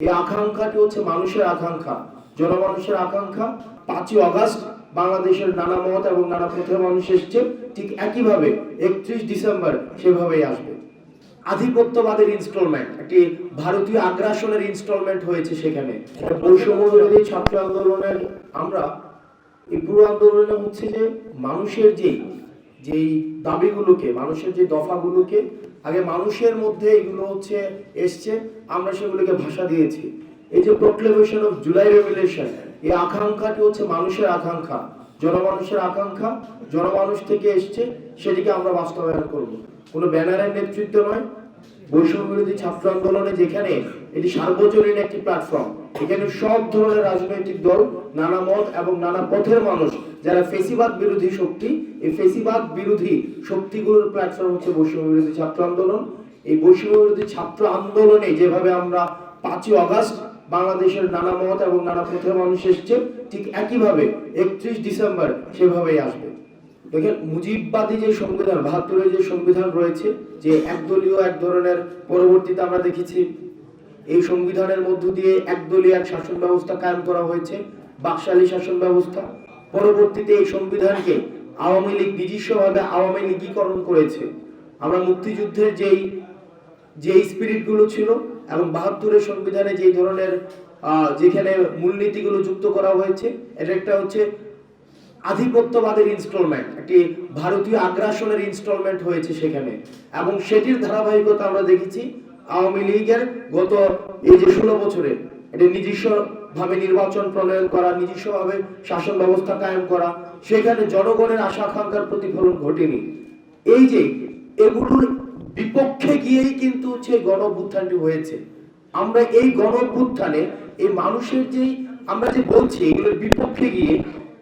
এই আকাঙ্ক্ষাটি হচ্ছে মানুষের আকাঙ্ক্ষা, জনমানুষের আকাঙ্ক্ষা। 5ই অগাস্ট বাংলাদেশের নানা মত এবং নানা পথের মানুষ এসছে, ঠিক একইভাবে 31 ডিসেম্বর সেভাবেই আসবে। আধিপত্যবাদের ইনস্টলমেন্ট, একটি ভারতীয় আগ্রাসনের ইনস্টলমেন্ট হয়েছে সেখানে। বৈষম্যবিরোধী ছাত্র আন্দোলনের আমরা এই পুরো আন্দোলনে হচ্ছে যে মানুষের যেই দাবিগুলোকে, মানুষের যে দফাগুলোকে আগে মানুষের মধ্যে এগুলো হচ্ছে এসছে, আমরা সেগুলোকে ভাষা দিয়েছি। এই যে প্রোক্লেমেশন অফ জুলাই রেভলিউশন, এই আকাঙ্ক্ষাটি হচ্ছে মানুষের আকাঙ্ক্ষা, জনমানুষের আকাঙ্ক্ষা, জনমানুষ থেকে এসছে, সেটিকে আমরা বাস্তবায়ন করব। কোনো ব্যানারের নেতৃত্ব নয়। বৈষম্যবিরোধী ছাত্র আন্দোলনে যেখানে এটি সার্বজনীন একটি প্ল্যাটফর্ম, এখানে সব ধরনের রাজনৈতিক দল, নানা মত এবং নানা পথের মানুষ যারা ফেসিবাদ বিরোধী শক্তি, এই ফেসিবাদ বিরোধী শক্তিগুলোর প্ল্যাটফর্ম হচ্ছে বৈষম্যবিরোধী ছাত্র আন্দোলন। এই বৈষম্যবিরোধী ছাত্র আন্দোলনে যেভাবে আমরা 5ই অগাস্ট বাংলাদেশের নানা মত এবং নানা পথের মানুষ এসছে, ঠিক একইভাবে 31 ডিসেম্বর সেভাবেই আসবে। দেখেন, মুজিববাদী যে সংবিধান, 72-এর যে সংবিধান রয়েছে, যে একদলীয় এক ধরনের, পরবর্তীতে আমরা দেখেছি এই সংবিধানের মধ্য দিয়ে একদলীয় এক শাসন ব্যবস্থা কায়েম করা হয়েছে, বাকশালী শাসন ব্যবস্থা। পরবর্তীতে এই সংবিধানকে আওয়ামী লীগ নিজস্বভাবে আওয়ামী লীগীকরণ করেছে। আমরা মুক্তিযুদ্ধের যেই স্পিরিট গুলো ছিল এবং 72-এর সংবিধানে যেই ধরনের যেখানে মূলনীতিগুলো যুক্ত করা হয়েছে, এটা একটা হচ্ছে আধিপত্যবাদের ইনস্টলমেন্ট, একটি ভারতীয় আগ্রাসনের ইনস্টলমেন্ট হয়েছে সেখানে। এবং সেটির ধারাবাহিকতা আমরা দেখেছি আওয়ামী লীগের গত এই যে 16 বছরে, এটা নিজস্ব ভাবে নির্বাচন প্রণয়ন করা, নিজস্ব ভাবে শাসন ব্যবস্থা কায়েম করা, সেখানে জনগণের আশা আকাঙ্ক্ষার প্রতিফলন ঘটেনি। এই যে এগুলোর বিপক্ষে গিয়েই কিন্তু হচ্ছে গণ অভ্যুত্থানটি হয়েছে। আমরা এই গণ অভ্যুত্থানে এই মানুষের আমরা যে বলছি এগুলোর বিপক্ষে গিয়ে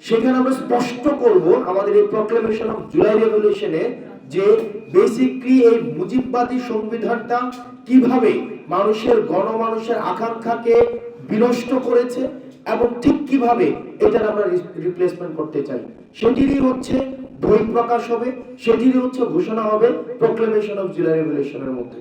সেখানে আমরা স্পষ্ট করব আমাদের এই প্রোক্লেমেশন অফ জুলাই রেভলিউশনে যে বেসিক্যালি এই মুজিববাদী সংবিধানটা কিভাবে গণমানুষের আকাঙ্ক্ষাকে বিনষ্ট করেছে এবং ঠিক কিভাবে এটার আমরা রিপ্লেসমেন্ট করতে চাই, সেটিরই হচ্ছে বই প্রকাশ হবে, সেটিরই হচ্ছে ঘোষণা হবে প্রোক্লেমেশন অফ জুলাই রেভলিউশনের মধ্যে।